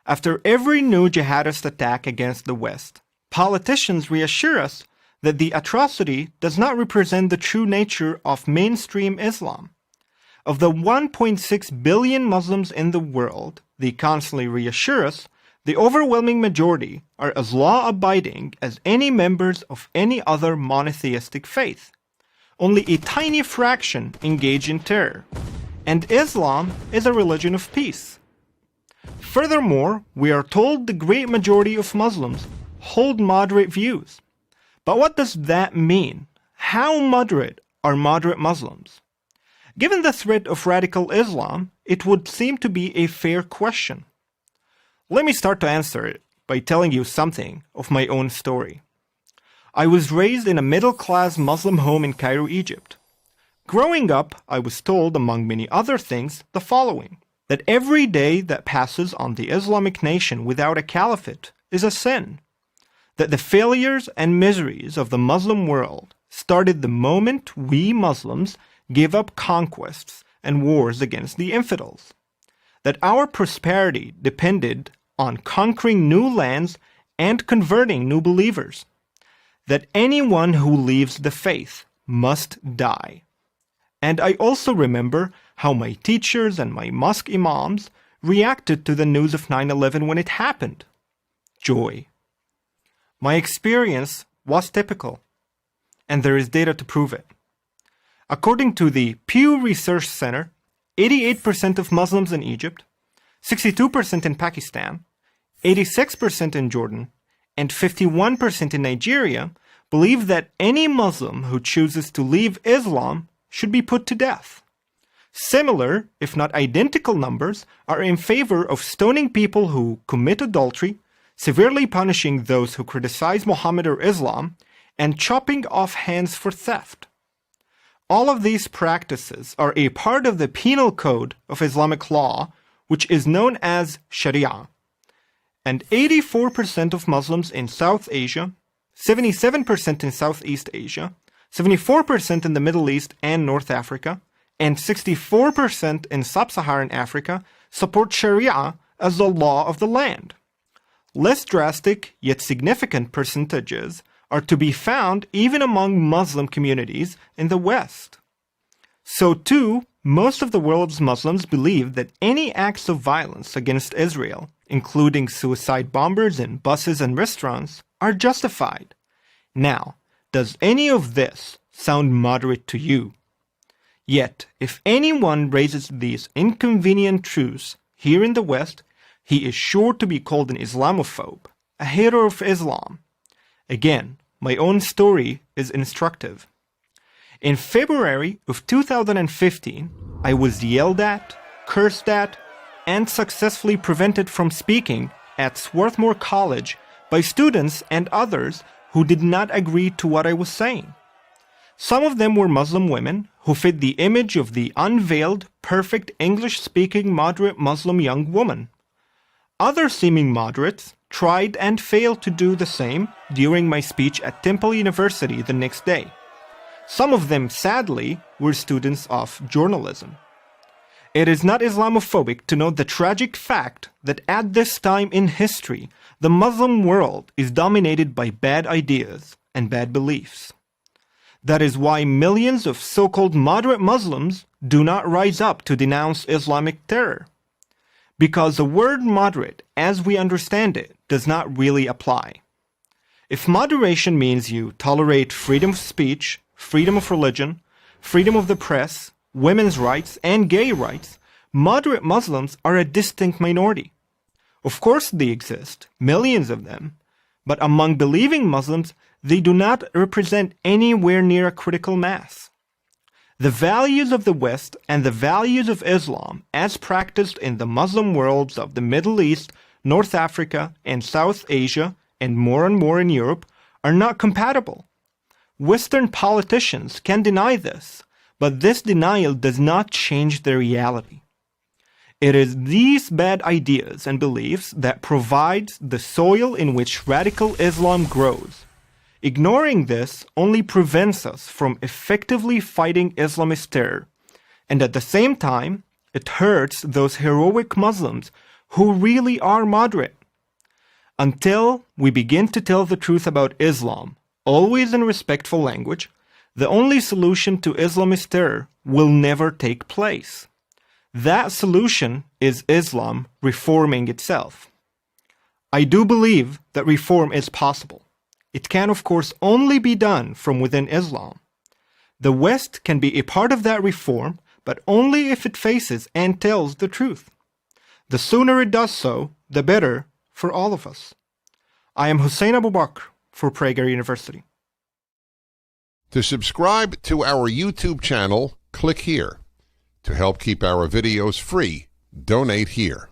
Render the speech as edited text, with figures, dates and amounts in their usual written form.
After every new jihadist attack against the West, politicians reassure us that the atrocity does not represent the true nature of mainstream Islam. Of the 1.6 billion Muslims in the world, they constantly reassure us the overwhelming majority are as law-abiding as any members of any other monotheistic faith. Only a tiny fraction engage in terror, and Islam is a religion of peace. Furthermore, we are told the great majority of Muslims hold moderate views. But what does that mean? How moderate are moderate Muslims? Given the threat of radical Islam, it would seem to be a fair question. Let me start to answer it by telling you something of my own story. I was raised in a middle-class Muslim home in Cairo, Egypt. Growing up, I was told, among many other things, the following: that every day that passes on the Islamic nation without a caliphate is a sin, that the failures and miseries of the Muslim world started the moment we Muslims gave up conquests and wars against the infidels, that our prosperity depended on conquering new lands and converting new believers, that anyone who leaves the faith must die. And I also remember how my teachers and my mosque imams reacted to the news of 9/11 when it happened. Joy. My experience was typical, and there is data to prove it. According to the Pew Research Center, 88% of Muslims in Egypt, 62% in Pakistan, 86% in Jordan, and 51% in Nigeria believe that any Muslim who chooses to leave Islam should be put to death. Similar, if not identical numbers, are in favor of stoning people who commit adultery, severely punishing those who criticize Muhammad or Islam, and chopping off hands for theft. All of these practices are a part of the penal code of Islamic law, which is known as Sharia. And 84% of Muslims in South Asia, 77% in Southeast Asia, 74% in the Middle East and North Africa, and 64% in Sub-Saharan Africa support Sharia as the law of the land. Less drastic, yet significant percentages are to be found even among Muslim communities in the West. So too, most of the world's Muslims believe that any acts of violence against Israel, including suicide bombers in buses and restaurants, are justified. Now, does any of this sound moderate to you? Yet, if anyone raises these inconvenient truths here in the West, he is sure to be called an Islamophobe, a hater of Islam. Again, my own story is instructive. In February of 2015, I was yelled at, cursed at, and successfully prevented from speaking at Swarthmore College by students and others who did not agree to what I was saying. Some of them were Muslim women who fit the image of the unveiled, perfect English-speaking moderate Muslim young woman. Other seeming moderates tried and failed to do the same during my speech at Temple University the next day. Some of them, sadly, were students of journalism. It is not Islamophobic to note the tragic fact that at this time in history, the Muslim world is dominated by bad ideas and bad beliefs. That is why millions of so-called moderate Muslims do not rise up to denounce Islamic terror. Because the word moderate, as we understand it, does not really apply. If moderation means you tolerate freedom of speech, freedom of religion, freedom of the press, women's rights, and gay rights, moderate Muslims are a distinct minority. Of course they exist, millions of them, but among believing Muslims, they do not represent anywhere near a critical mass. The values of the West and the values of Islam, as practiced in the Muslim worlds of the Middle East, North Africa, and South Asia, and more in Europe, are not compatible. Western politicians can deny this, but this denial does not change the reality. It is these bad ideas and beliefs that provide the soil in which radical Islam grows. Ignoring this only prevents us from effectively fighting Islamist terror, and at the same time, it hurts those heroic Muslims who really are moderate. Until we begin to tell the truth about Islam, always in respectful language, the only solution to Islamist terror will never take place. That solution is Islam reforming itself. I do believe that reform is possible. It can, of course, only be done from within Islam. The West can be a part of that reform, but only if it faces and tells the truth. The sooner it does so, the better for all of us. I am Hussein Aboubakr for Prager University. To subscribe to our YouTube channel, click here. To help keep our videos free, donate here.